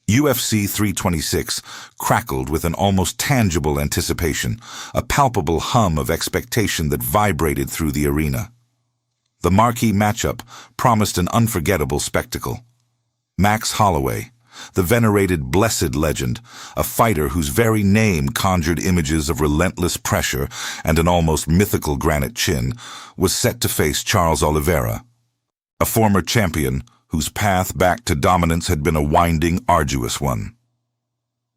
UFC 326 crackled with an almost tangible anticipation, a palpable hum of expectation that vibrated through the arena. The marquee matchup promised an unforgettable spectacle. Max Holloway, the venerated blessed legend, a fighter whose very name conjured images of relentless pressure and an almost mythical granite chin, was set to face Charles Oliveira, a former champion whose path back to dominance had been a winding, arduous one.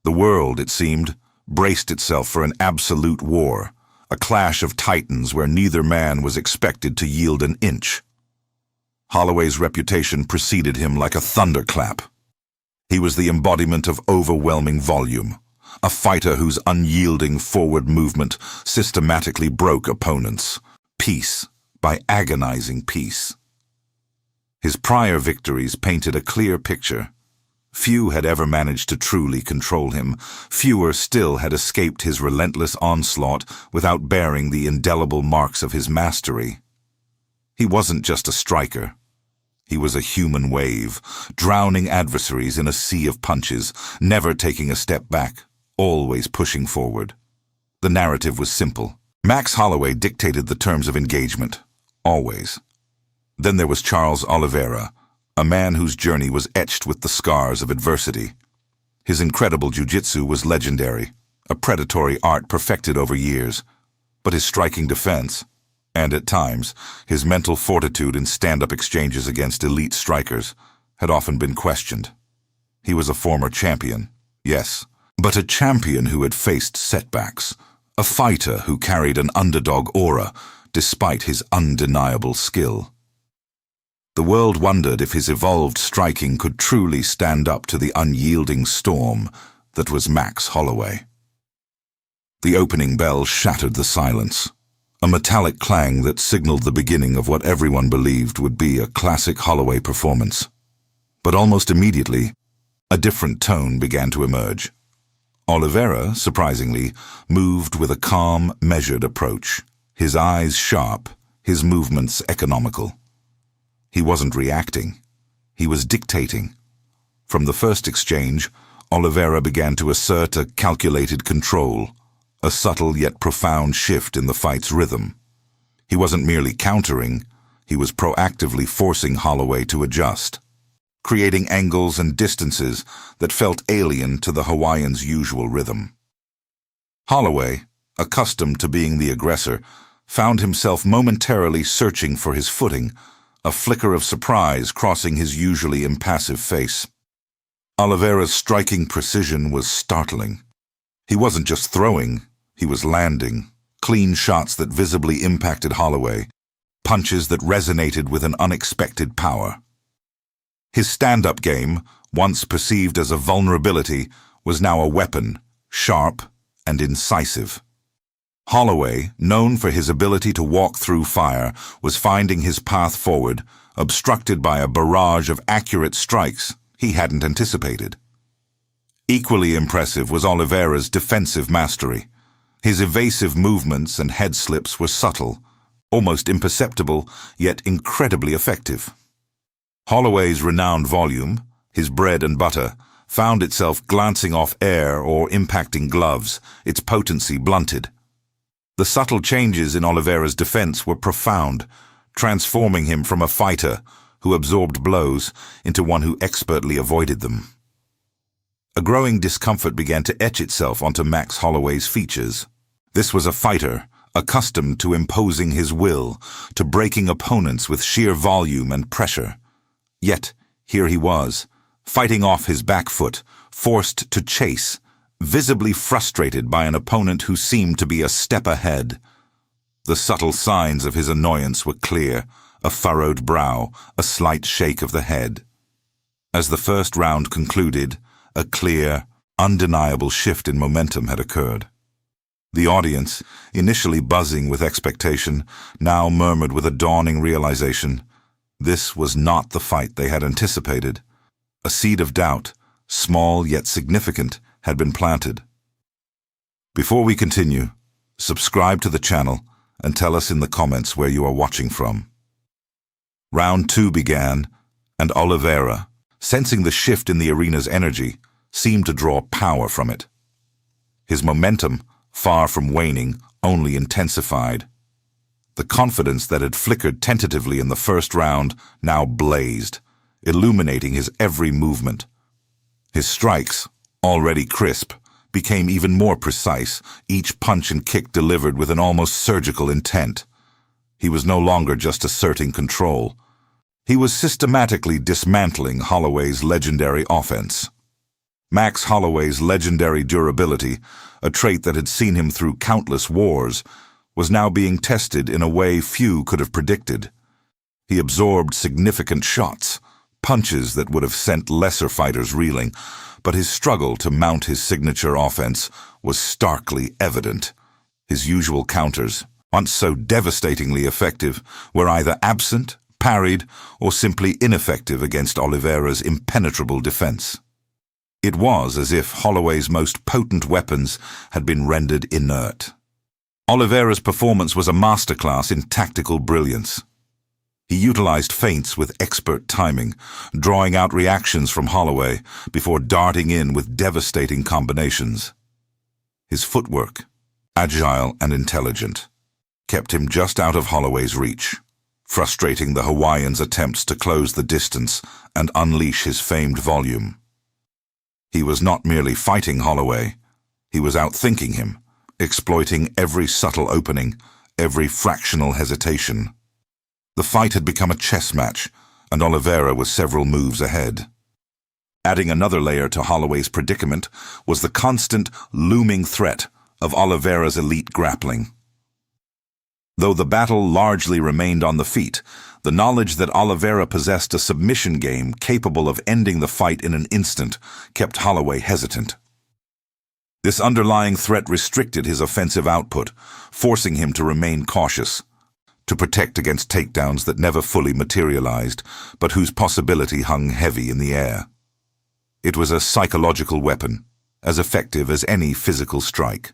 The world, it seemed, braced itself for an absolute war, a clash of titans where neither man was expected to yield an inch. Holloway's reputation preceded him like a thunderclap. He was the embodiment of overwhelming volume, a fighter whose unyielding forward movement systematically broke opponents, piece by agonizing piece. His prior victories painted a clear picture. Few had ever managed to truly control him. Fewer still had escaped his relentless onslaught without bearing the indelible marks of his mastery. He wasn't just a striker. He was a human wave, drowning adversaries in a sea of punches, never taking a step back, always pushing forward. The narrative was simple. Max Holloway dictated the terms of engagement, always. Then there was Charles Oliveira, a man whose journey was etched with the scars of adversity. His incredible jiu-jitsu was legendary, a predatory art perfected over years, but his striking defense, and at times, his mental fortitude in stand-up exchanges against elite strikers, had often been questioned. He was a former champion, yes, but a champion who had faced setbacks, a fighter who carried an underdog aura despite his undeniable skill. The world wondered if his evolved striking could truly stand up to the unyielding storm that was Max Holloway. The opening bell shattered the silence, a metallic clang that signaled the beginning of what everyone believed would be a classic Holloway performance. But almost immediately, a different tone began to emerge. Oliveira, surprisingly, moved with a calm, measured approach, his eyes sharp, his movements economical. He wasn't reacting. He was dictating. From the first exchange, Oliveira began to assert a calculated control, a subtle yet profound shift in the fight's rhythm. He wasn't merely countering, he was proactively forcing Holloway to adjust, creating angles and distances that felt alien to the Hawaiian's usual rhythm. Holloway, accustomed to being the aggressor, found himself momentarily searching for his footing, a flicker of surprise crossing his usually impassive face. Oliveira's striking precision was startling. He wasn't just throwing, he was landing, clean shots that visibly impacted Holloway, punches that resonated with an unexpected power. His stand-up game, once perceived as a vulnerability, was now a weapon, sharp and incisive. Holloway, known for his ability to walk through fire, was finding his path forward, obstructed by a barrage of accurate strikes he hadn't anticipated. Equally impressive was Oliveira's defensive mastery. His evasive movements and head slips were subtle, almost imperceptible, yet incredibly effective. Holloway's renowned volume, his bread and butter, found itself glancing off air or impacting gloves, its potency blunted. The subtle changes in Oliveira's defense were profound, transforming him from a fighter who absorbed blows into one who expertly avoided them. A growing discomfort began to etch itself onto Max Holloway's features. This was a fighter, accustomed to imposing his will, to breaking opponents with sheer volume and pressure. Yet, here he was, fighting off his back foot, forced to chase, visibly frustrated by an opponent who seemed to be a step ahead. The subtle signs of his annoyance were clear, a furrowed brow, a slight shake of the head. As the first round concluded, a clear, undeniable shift in momentum had occurred. The audience, initially buzzing with expectation, now murmured with a dawning realization. This was not the fight they had anticipated. A seed of doubt, small yet significant, had been planted. Before we continue, subscribe to the channel and tell us in the comments where you are watching from. Round 2 began, and Oliveira, sensing the shift in the arena's energy, seemed to draw power from it. His momentum, far from waning, only intensified. The confidence that had flickered tentatively in the first round now blazed, illuminating his every movement. His strikes, already crisp, became even more precise, each punch and kick delivered with an almost surgical intent. He was no longer just asserting control. He was systematically dismantling Holloway's legendary offense. Max Holloway's legendary durability, a trait that had seen him through countless wars, was now being tested in a way few could have predicted. He absorbed significant shots, punches that would have sent lesser fighters reeling, but his struggle to mount his signature offense was starkly evident. His usual counters, once so devastatingly effective, were either absent, parried, or simply ineffective against Oliveira's impenetrable defense. It was as if Holloway's most potent weapons had been rendered inert. Oliveira's performance was a masterclass in tactical brilliance. He utilized feints with expert timing, drawing out reactions from Holloway before darting in with devastating combinations. His footwork, agile and intelligent, kept him just out of Holloway's reach, frustrating the Hawaiian's attempts to close the distance and unleash his famed volume. He was not merely fighting Holloway, he was outthinking him, exploiting every subtle opening, every fractional hesitation. The fight had become a chess match, and Oliveira was several moves ahead. Adding another layer to Holloway's predicament was the constant, looming threat of Oliveira's elite grappling. Though the battle largely remained on the feet, the knowledge that Oliveira possessed a submission game capable of ending the fight in an instant kept Holloway hesitant. This underlying threat restricted his offensive output, forcing him to remain cautious, to protect against takedowns that never fully materialized, but whose possibility hung heavy in the air. It was a psychological weapon, as effective as any physical strike.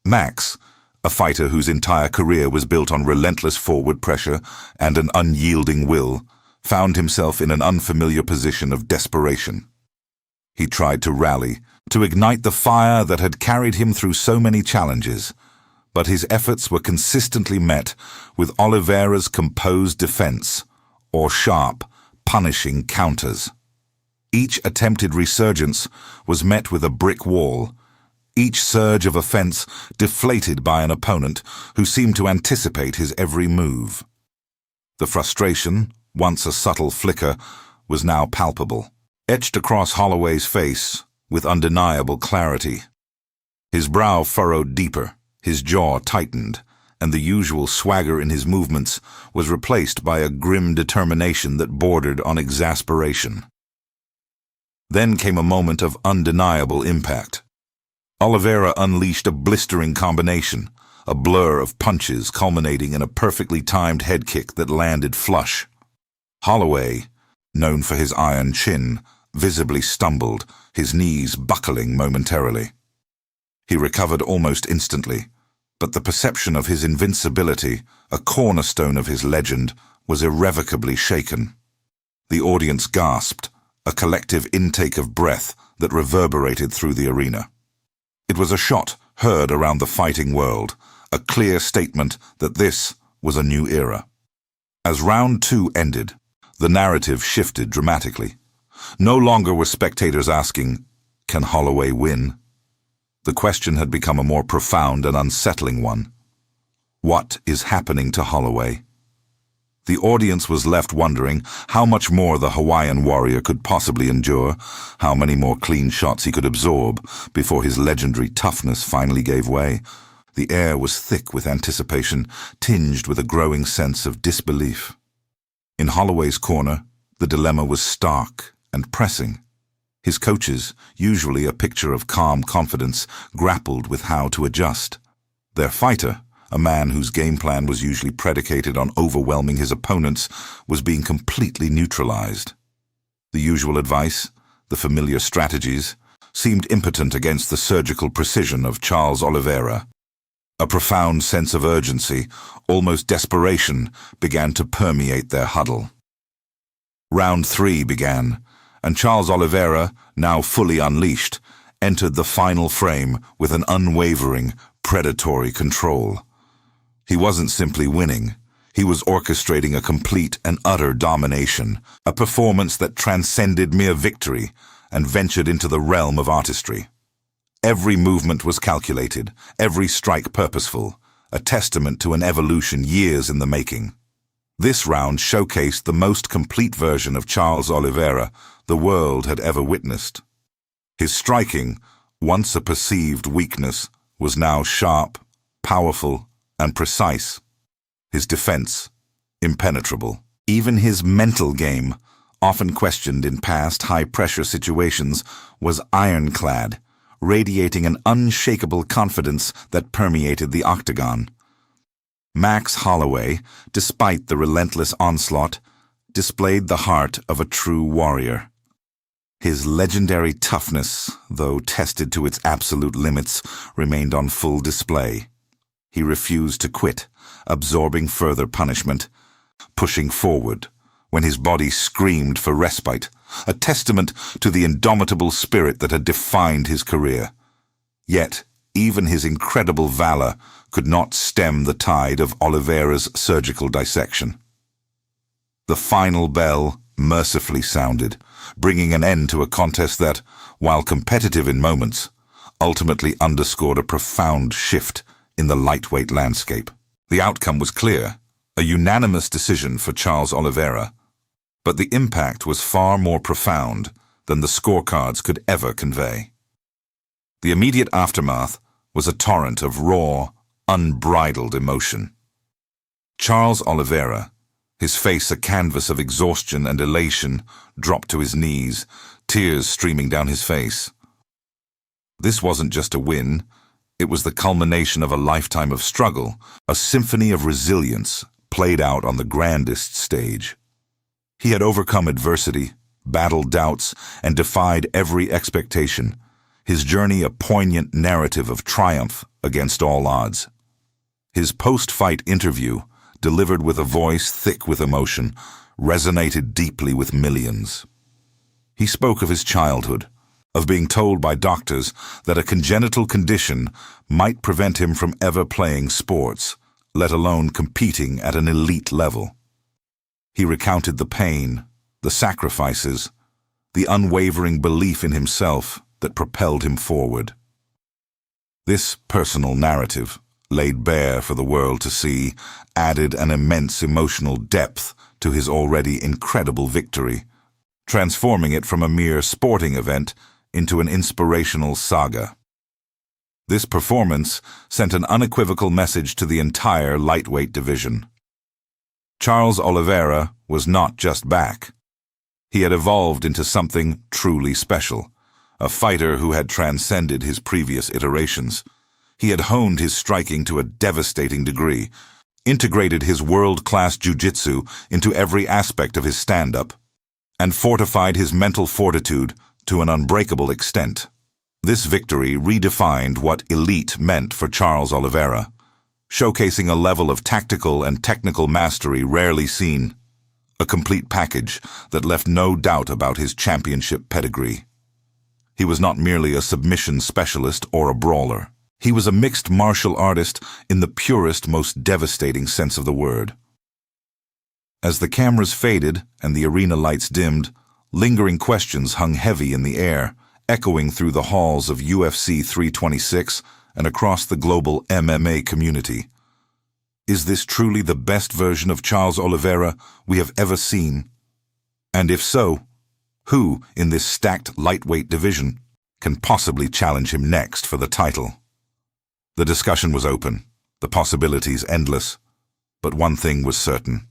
Max, a fighter whose entire career was built on relentless forward pressure and an unyielding will, found himself in an unfamiliar position of desperation. He tried to rally, to ignite the fire that had carried him through so many challenges, but his efforts were consistently met with Oliveira's composed defense, or sharp, punishing counters. Each attempted resurgence was met with a brick wall, each surge of offense deflated by an opponent who seemed to anticipate his every move. The frustration, once a subtle flicker, was now palpable, etched across Holloway's face with undeniable clarity. His brow furrowed deeper, his jaw tightened, and the usual swagger in his movements was replaced by a grim determination that bordered on exasperation. Then came a moment of undeniable impact. Oliveira unleashed a blistering combination, a blur of punches culminating in a perfectly timed head kick that landed flush. Holloway, known for his iron chin, visibly stumbled, his knees buckling momentarily. He recovered almost instantly, but the perception of his invincibility, a cornerstone of his legend, was irrevocably shaken. The audience gasped, a collective intake of breath that reverberated through the arena. It was a shot heard around the fighting world, a clear statement that this was a new era. As round 2 ended, the narrative shifted dramatically. No longer were spectators asking, "Can Holloway win?" The question had become a more profound and unsettling one. What is happening to Holloway? The audience was left wondering how much more the Hawaiian warrior could possibly endure, how many more clean shots he could absorb before his legendary toughness finally gave way. The air was thick with anticipation, tinged with a growing sense of disbelief. In Holloway's corner, the dilemma was stark and pressing. His coaches, usually a picture of calm confidence, grappled with how to adjust. Their fighter, a man whose game plan was usually predicated on overwhelming his opponents, was being completely neutralized. The usual advice, the familiar strategies, seemed impotent against the surgical precision of Charles Oliveira. A profound sense of urgency, almost desperation, began to permeate their huddle. Round 3 began, and Charles Oliveira, now fully unleashed, entered the final frame with an unwavering, predatory control. He wasn't simply winning. He was orchestrating a complete and utter domination, a performance that transcended mere victory and ventured into the realm of artistry. Every movement was calculated, every strike purposeful, a testament to an evolution years in the making. This round showcased the most complete version of Charles Oliveira the world had ever witnessed. His striking, once a perceived weakness, was now sharp, powerful, and precise. His defense, impenetrable. Even his mental game, often questioned in past high-pressure situations, was ironclad, radiating an unshakable confidence that permeated the octagon. Max Holloway, despite the relentless onslaught, displayed the heart of a true warrior. His legendary toughness, though tested to its absolute limits, remained on full display. He refused to quit, absorbing further punishment, pushing forward when his body screamed for respite, a testament to the indomitable spirit that had defined his career. Yet, even his incredible valor could not stem the tide of Oliveira's surgical dissection. The final bell mercifully sounded, bringing an end to a contest that, while competitive in moments, ultimately underscored a profound shift in the lightweight landscape. The outcome was clear, a unanimous decision for Charles Oliveira, but the impact was far more profound than the scorecards could ever convey. The immediate aftermath was a torrent of raw, unbridled emotion. Charles Oliveira, his face a canvas of exhaustion and elation, dropped to his knees, tears streaming down his face. This wasn't just a win, it was the culmination of a lifetime of struggle, a symphony of resilience played out on the grandest stage. He had overcome adversity, battled doubts, and defied every expectation, his journey a poignant narrative of triumph against all odds. His post-fight interview, delivered with a voice thick with emotion, resonated deeply with millions. He spoke of his childhood, of being told by doctors that a congenital condition might prevent him from ever playing sports, let alone competing at an elite level. He recounted the pain, the sacrifices, the unwavering belief in himself that propelled him forward. This personal narrative, laid bare for the world to see, added an immense emotional depth to his already incredible victory, transforming it from a mere sporting event into an inspirational saga. This performance sent an unequivocal message to the entire lightweight division. Charles Oliveira was not just back. He had evolved into something truly special, a fighter who had transcended his previous iterations. He had honed his striking to a devastating degree, integrated his world-class jiu-jitsu into every aspect of his stand-up, and fortified his mental fortitude to an unbreakable extent. This victory redefined what elite meant for Charles Oliveira, showcasing a level of tactical and technical mastery rarely seen, a complete package that left no doubt about his championship pedigree. He was not merely a submission specialist or a brawler. He was a mixed martial artist in the purest, most devastating sense of the word. As the cameras faded and the arena lights dimmed, lingering questions hung heavy in the air, echoing through the halls of UFC 326 and across the global MMA community. Is this truly the best version of Charles Oliveira we have ever seen? And if so, who in this stacked lightweight division can possibly challenge him next for the title? The discussion was open, the possibilities endless, but one thing was certain.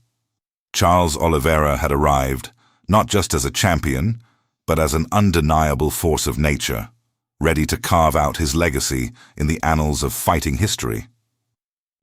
Charles Oliveira had arrived, not just as a champion, but as an undeniable force of nature, ready to carve out his legacy in the annals of fighting history.